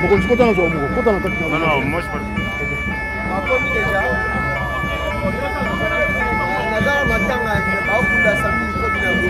Bon, tu comptes dans le Non, non, moi je parle. Comme déjà, Nazar Matanga, Aouda Sami, comme il a dit,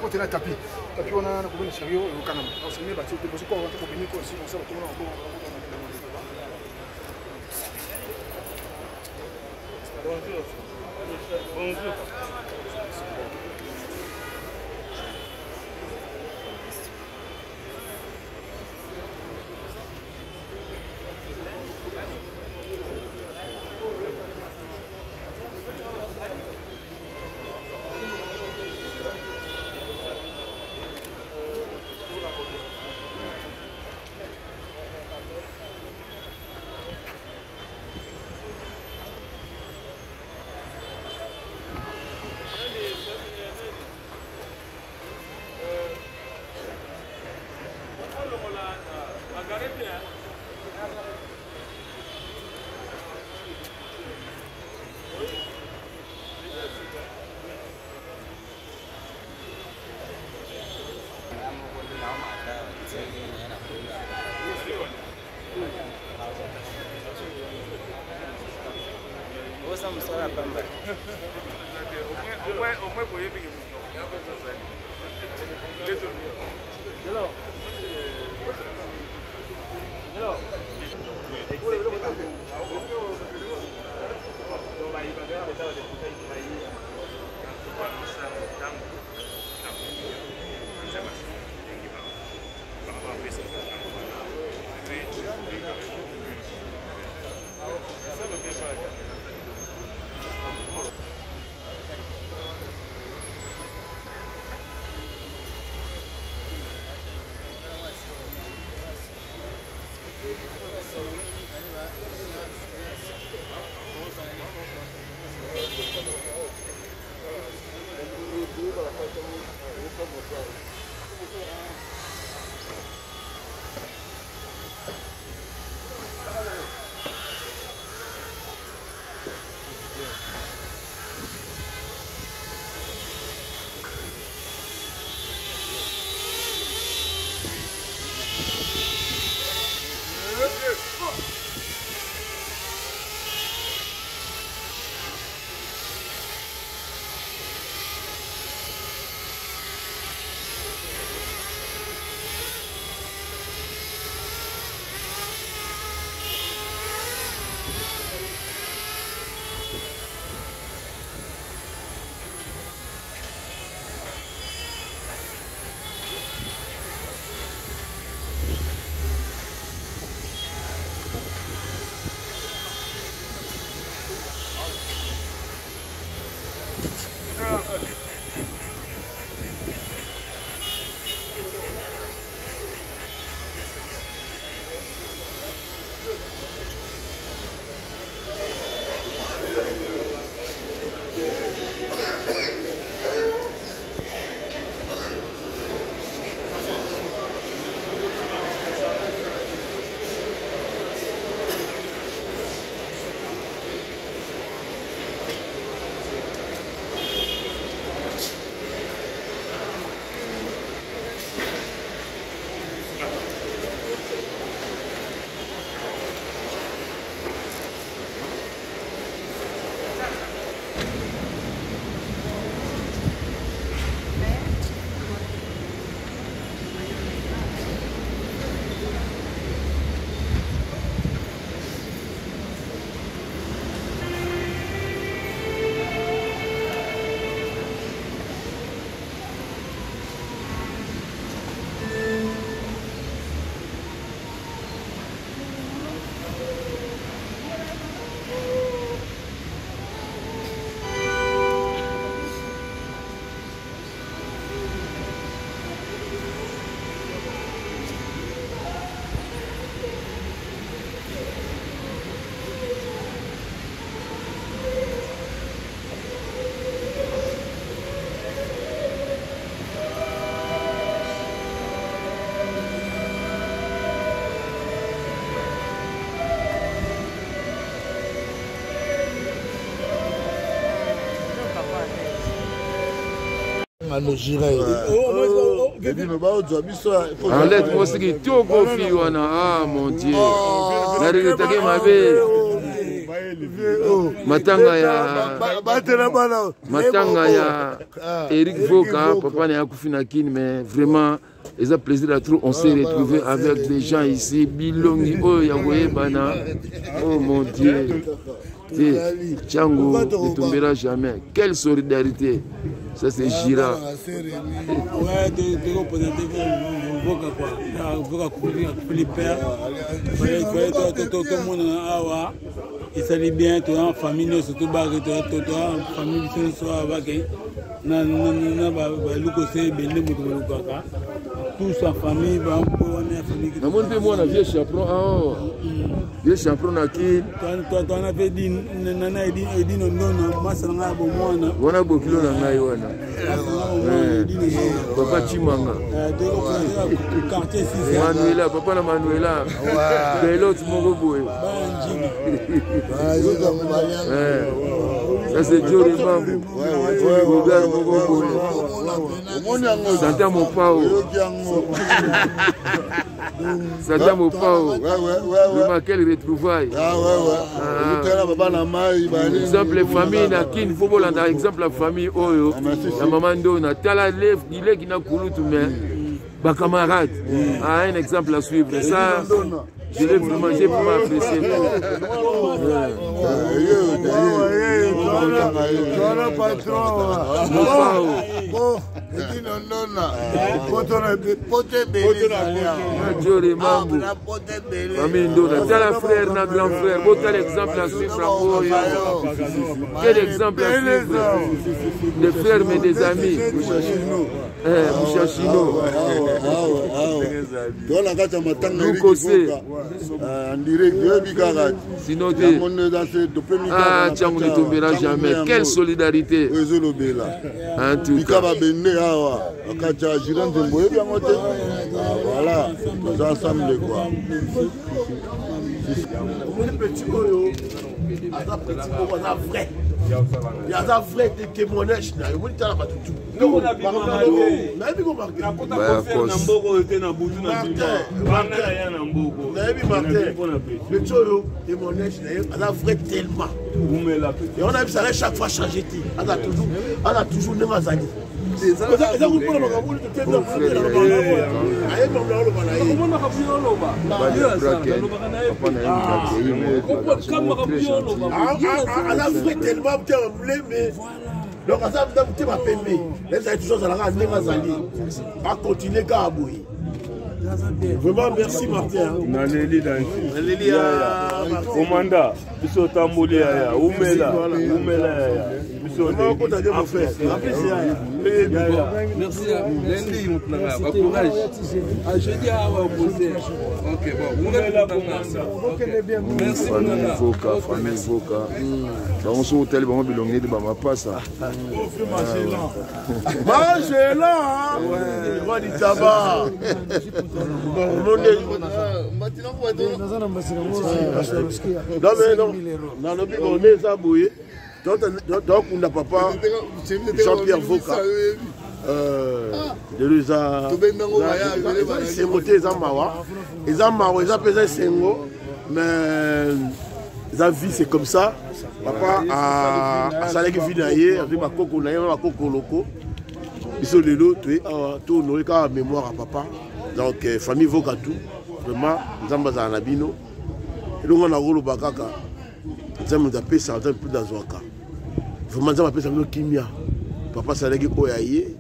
Quand tu as un tapis, on a un chariot au Canada. On s'est mis là-dessus, on s'est encore rentré pour venir aussi, on s'est retrouvé en bon. Bonjour. Bonjour. Enlève moi ce qui tout confie wana ah mon Dieu. La réalité mabe. Matanga ya Eric Voka papa n'a kufina kin mais vraiment ils ont plaisir à trop on s'est retrouvé avec des gens ici bilongi oh ya bana oh mon Dieu. Tchango ne tombera jamais. Quelle solidarité. Ça c'est Gira. Ouais, de représenter tout le monde il s'allie bien, tout en famille, surtout en famille, tous en famille, moi, on a vieux chaperon. Vieux chaperon à qui? On avait dit, on a beaucoup de papa Chimanga. Manuela, papa la Manuela. L'autre Mogoboy. Ça c'est Joe Mambo. Regarde Mogoboy. Santa Mopao. Santa Mopao. Le quelle retrouvaille. Exemple famille na kin football na exemple la famille Oyo. La maman Dona tala lève il est qui n'a coulu tout mais ba camarade. Un exemple à suivre. Ça je l'ai vraiment j'ai vraiment apprécié. Frère, notre grand frère, quel exemple à suivre. Quel exemple à suivre. Des frères mais des amis. Mouchachino. Sinon, ah, Tchango ne tombera jamais. Quelle solidarité. En tout cas. Voilà, nous ensemble quoi. Vrai. Il y a un vrai témoignage. Et on a vu ça chaque fois changer. On a toujours vraiment merci Martin. Commanda, biso tamboli ya umela merci lundi mutnanga courage jeudi à opposer OK bon merci famille Voka on se hôtel bon bilongé de bama passa mangez là roi du tabac non on est aboué donc on a papa Jean-Pierre Voka c'est moté les amawa ils appellent sengo mais la vie c'est comme ça papa a salé finaillé avec ma coco naïe ma coco loco ils sont les lots tout honoré car mémoire à papa donc famille Voka tout vraiment Zamba Zanabino et donc on a roulé bakaka Zamba appelle ça un peu d'azwaka vraiment Zamba appelle ça un kimia papa salé oyaye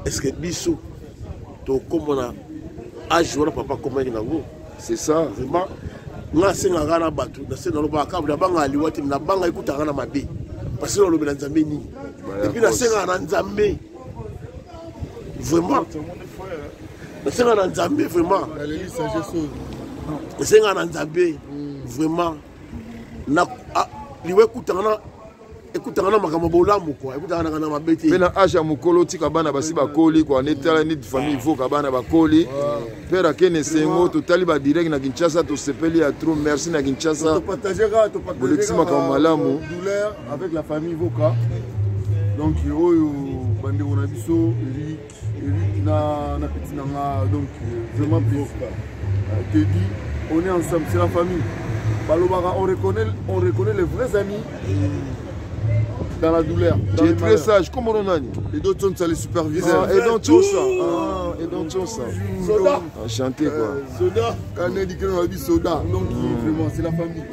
est-ce que biso to comme on a âge on papa comment il nango c'est ça vraiment nga senga ngana batu na senga lo baka na banga liwati na banga ikuta ngana mabe parce que lo bela nzambe ni et puis na senga na nzambe vraiment na senga na nzambe vraiment na senga na nzambe vraiment na liwe kutana ekutana makambo bolamu quoi ekutana na mabeti mais na âge mukolo tika bana basi bakoli quoi netala ni famille Voka bana bakoli père akene sengo totali ba direct na Kinshasa to sepeli à trop merci na Kinshasa to partager malamu douleur avec la famille Voka donc oyo bande on a biso Eric na petit nanga donc vraiment plaisir. Te dis on est ensemble, c'est la famille. Balobara, on reconnaît les vrais amis dans la douleur. Tu es très sage, comment on a dit? Les deux sont les superviseurs. Et donc tout ça. Et donc tout ça. Soda. Enchanté quoi. Soda. Quand on dit qu'on a dit soda, donc vraiment c'est la famille.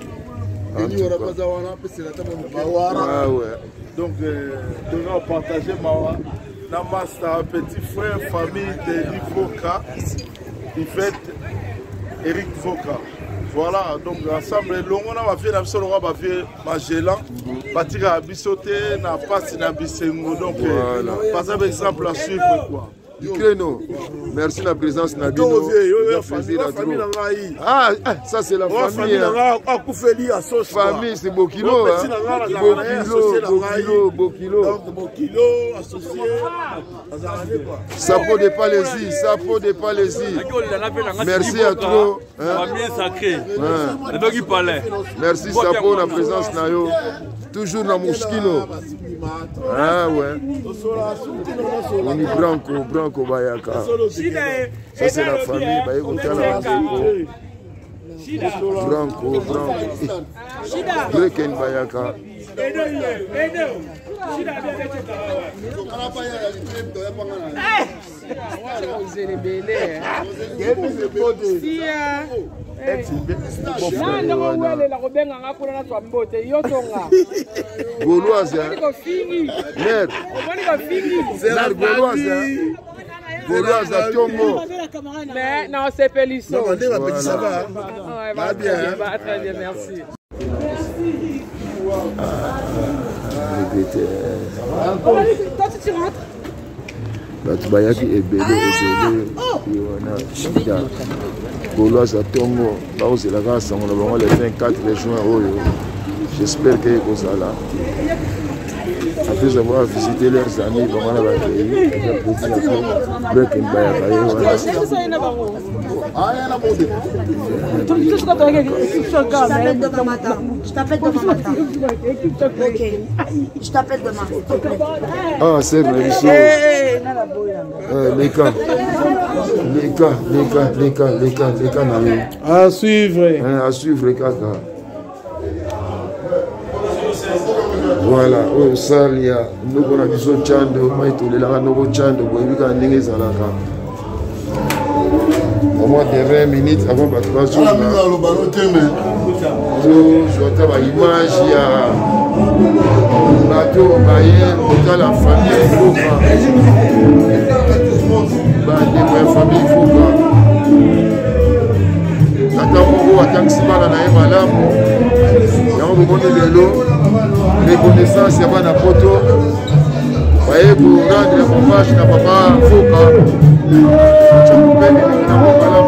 Et nous on a pas avoir c'est la table. Ah ouais. Donc on a partagé ma master petit frère famille d'Eric Voka. Il fait Eric Voka. Voilà, donc ensemble, on a fait Magellan, bâtir à Bissoté, n'a pas si n'a Bissengo. Donc, par exemple, à suivre quoi. Créneau. Merci de la présence Nabino. Ah, ça c'est la famille. Famille, c'est Bokilo. Bokilo. Sapo de Palaisie, Sapo de Palaisie. Merci à toi. Famille sacrée. Merci Sapo de la présence Nayo. Toujours dans Mouskino. Ah ouais. On est Branco Bayaka. Ça c'est la famille. Branco. Breken Bayaka. Gauloise, merde. Gauloise à Tiongo. Mais non, c'est Pélisson. Ça va. Va bien. Très bien, merci. Toi, tu rentres. Bato bayaki ebele wana shida Gauloise à Tongo baozelaka sango na bango le 24 juin oyo. J'espère que ekozala. Après avoir visité leurs amis, vraiment la bataille, Je t'appelle demain matin. Ok. Je t'appelle demain. Ah, c'est vrai. Les cas. À suivre. À suivre, kaka. Voilà, au salia, nous on a besoin de chando, maïtole la no chando, boyika ndenge zalaka. Au moins de 20 minutes avant de passer. Je vois l'image, il y a bateau, dans la famille, la famille Fouka. Reconnaissance ya bana poto baye ko rendre hommage na papa Foka chakupeni na mokala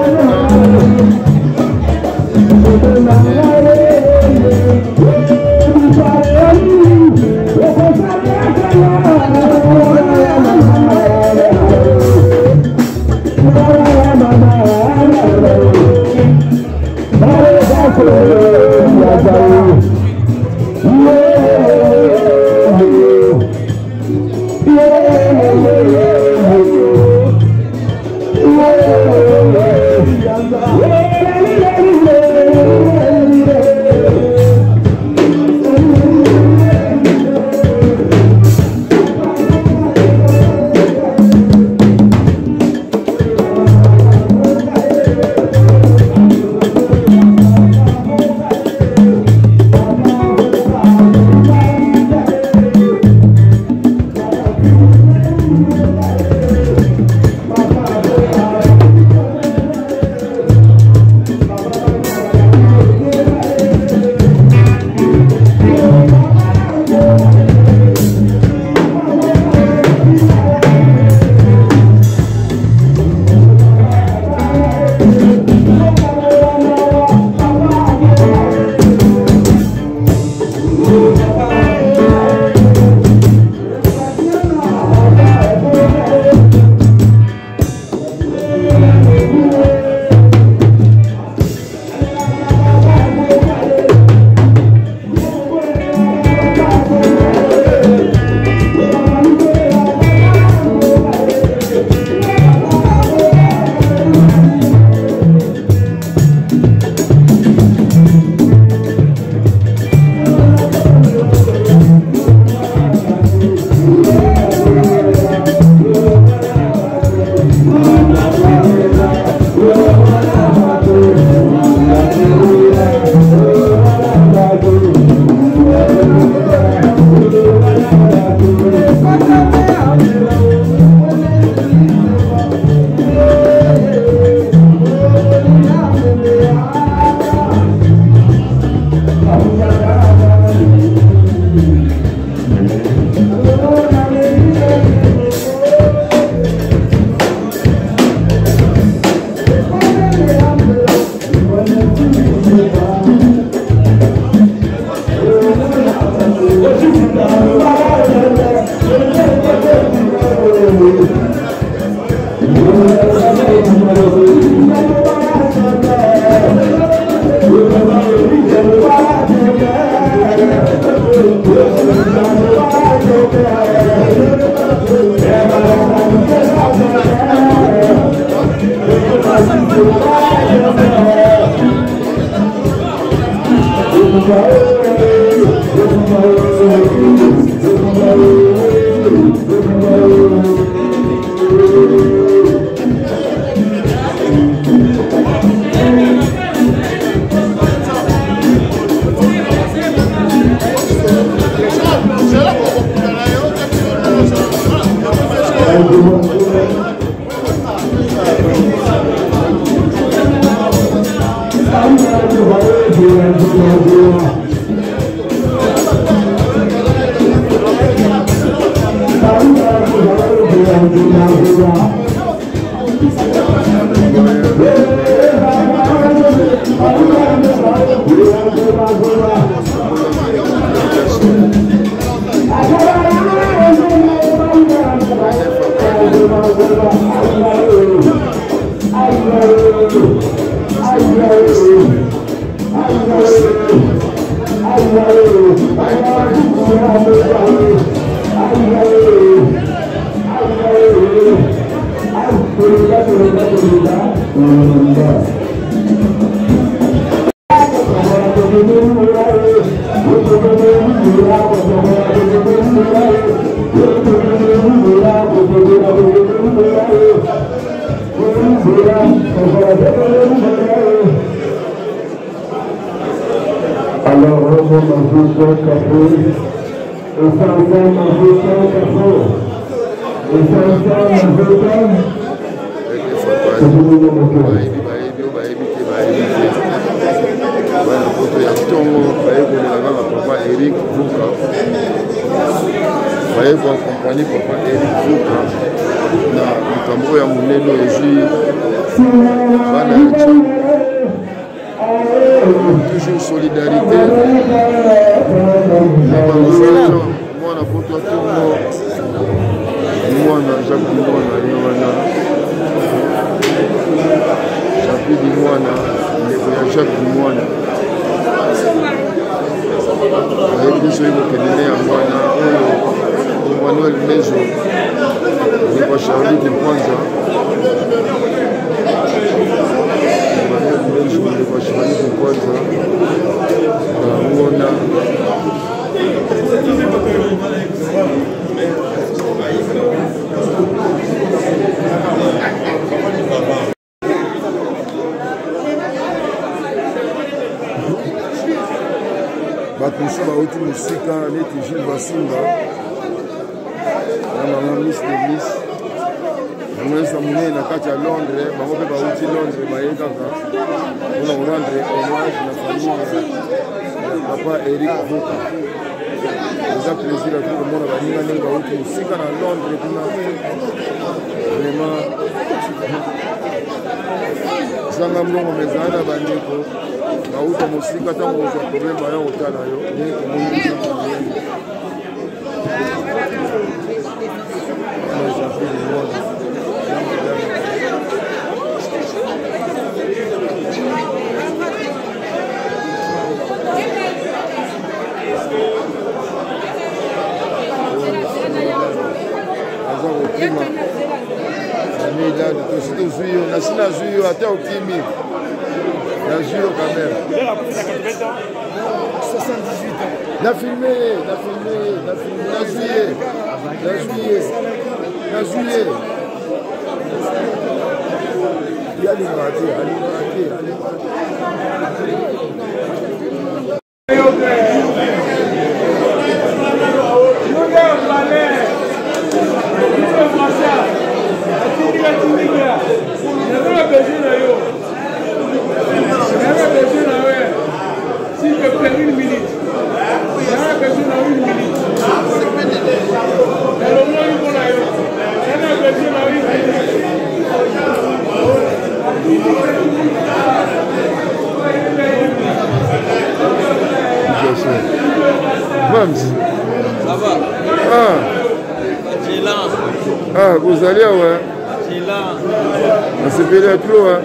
Toujours solidarité. Moi, la photo à tout moi, Jacques Dimona, Jacques Dimona, Jacques Dimona. Emmanuel Mezo, Charlie Kwanza. Charlie Kwanza. Bakusu bauti musika neti Gilles Basimba na mama Miss Delis mwesa mune na kati ya Londres bango pe bauti Londres bayeka ka ona rendre hommage na famille ya papa Eric Voka. C'est un plaisir à tout le monde à venir à bauti musika na Londres kuna vraiment zanga mrongo mezana bandeko bauta musika tango za problème ya utana yo ni kumuni nasina zuyo hata ukimi na zuyo quand même. Na filmé, na juillet. Il y a vous allez, ouais. On s'est fait là trop, hein.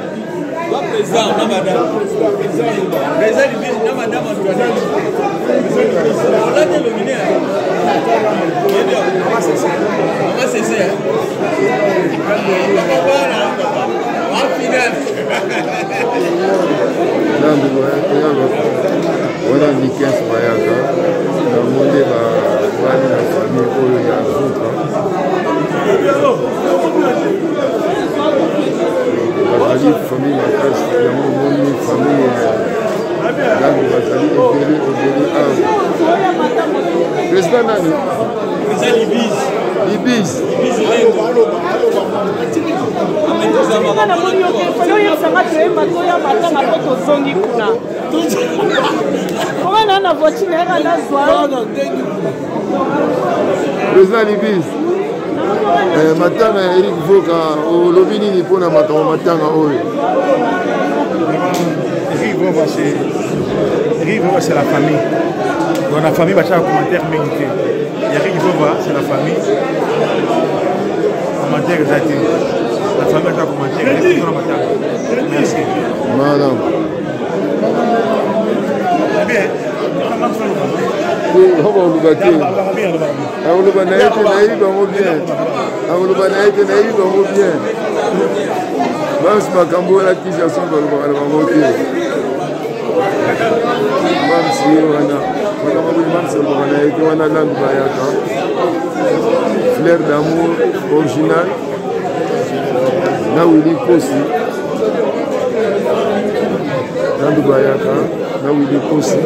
Voilà Nikens Bayaka, na monde bavandi na famille oyo ya Vuka. Bazali famille makasi yango moni famille yango bazali ebele awa. Président nani? Libis. Président Libis. Matanga ya Eric Voka olobi nini mpona makambo matanga oyo? Eric Voka c'est la famille. Dans la famille, il y a un commentaire mérité. Eric Voka c'est la famille. Commentaire exacté. La famille a un commentaire. Merci. Madame. Bien. Fleur d'amour original. Na Willy Kosi. Nandu Bayaka. Na Willy Kosi.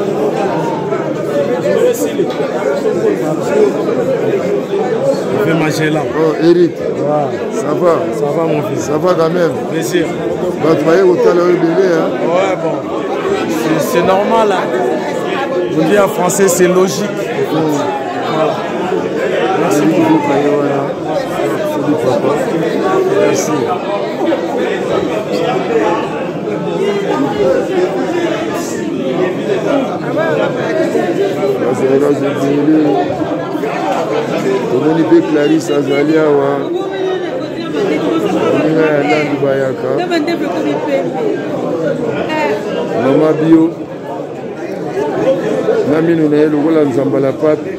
Oh Eric, ça va? Ça va mon fils. Ça va quand même? Plaisir. Bah tu voyais au talent bébé hein? Ouais bon. C'est normal hein. Je dis en français c'est logique. Voilà. Merci beaucoup. Merci. Tomoni pe Clarisse azali awa oninga ya Nandu Bayaka mama bio na mino na ye lokola nzambala pape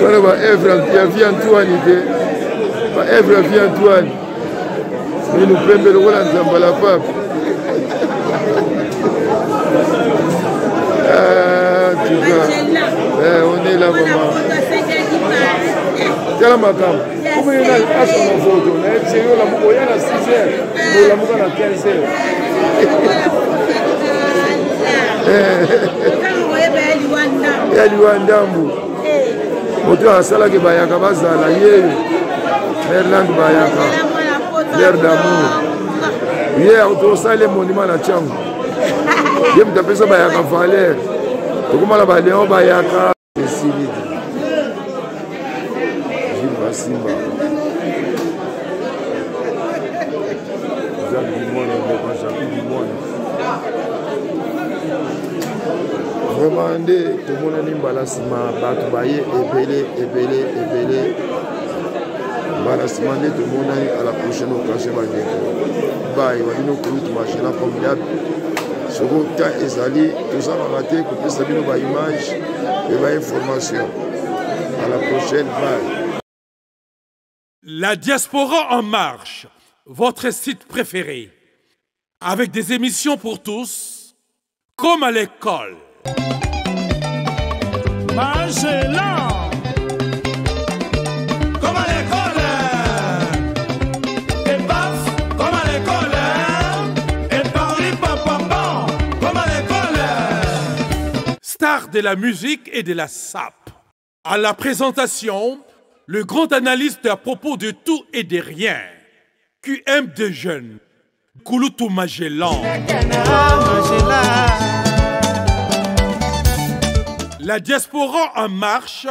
wana baevre ya vie Antoine te baevre ya vie Antoine mino pembe lokola nzambala pape. On est là, maman. C'est la macam. Comment il y a un photo? C'est la mouille à 6h. La mouille à 15h. Il y a du Wandambu. Moto asala ke bayaka bazala yeyo. Merland bayaka. L'air d'amour. Hier, on a les monuments à Tchang. Il y a des personnes qui ont valeur. Comment la Léon Bayaka et Sylvie Gilles Bassimba. Jacques Dumont, le chapitre du monde. Vraiment, tout le monde a dit Balasima, Batoubaye, Ebele. Balasima, tout le monde a dit à la prochaine occasion. Bye, on va nous machine comme d'hab. Second ezali tous en raté pour que ça vienne aux images et aux informations. À la prochaine, bye. La diaspora en marche, votre site préféré, avec des émissions pour tous, comme à l'école. Magellan. Comme à l'école. Et paf, comme à l'école. Et parli papa, comme à l'école. Star de la musique et de la SAP. À la présentation, le grand analyste à propos de tout et de rien. QM de jeunes. Kouloutou Magellan. La diaspora en marche,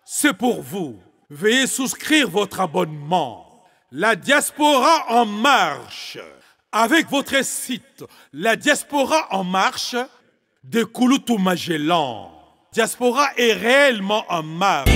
c'est pour vous. Veuillez souscrire votre abonnement. La diaspora en marche, avec votre site La Diaspora en marche de Kouloutou Magellan. Diaspora est réellement en marche.